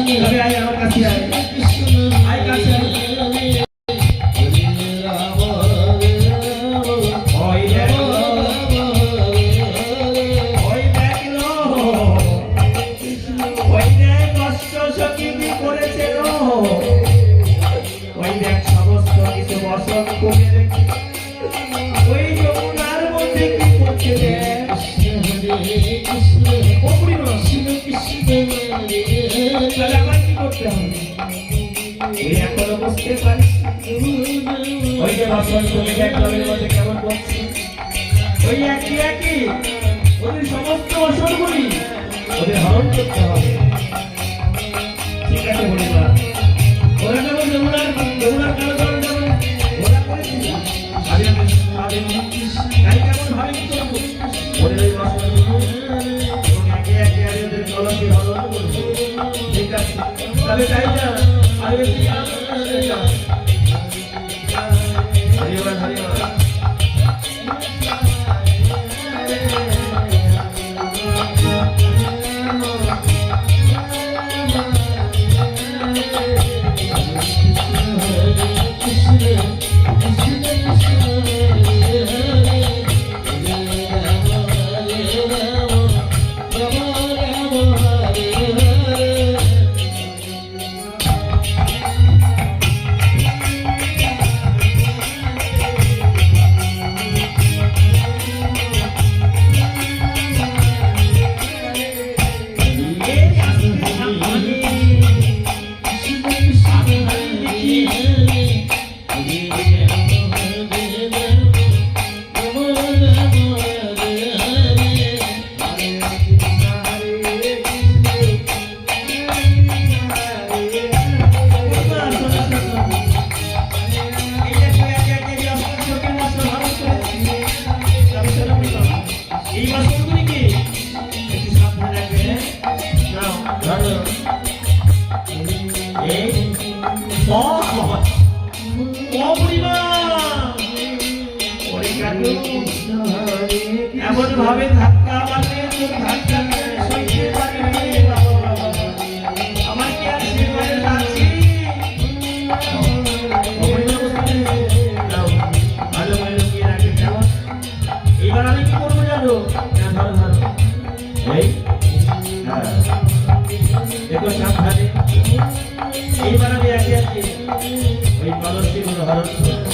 তবে আয় আমার কাছে আয় আয় কাছে আয় সমস্ত অসুরগুলি ওদের হরণ করতে হবে। ঠিক আছে বলে ওরা যেমন যমুনার কালো জল যেমন ওরা করেছিল তাই কেমন ভাবে কি করবো ওদের ওই একে একে ওদের জলকে হরণ করবো। ঠিক আছে তাহলে তাই না আর বেশি হরিবার হরিবার এমন ভাবে ধাক্কা মারলে ধাক্কা সইতে পারবে আমার কি আর সেবারে যাচ্ছি ভালো ভালো কি রাখে কেমন এবার আমি কি করবো জানো ধরো ধরো এই দেখো সাবধানে এইবার আমি একে একে ওই কলসিগুলো হরণ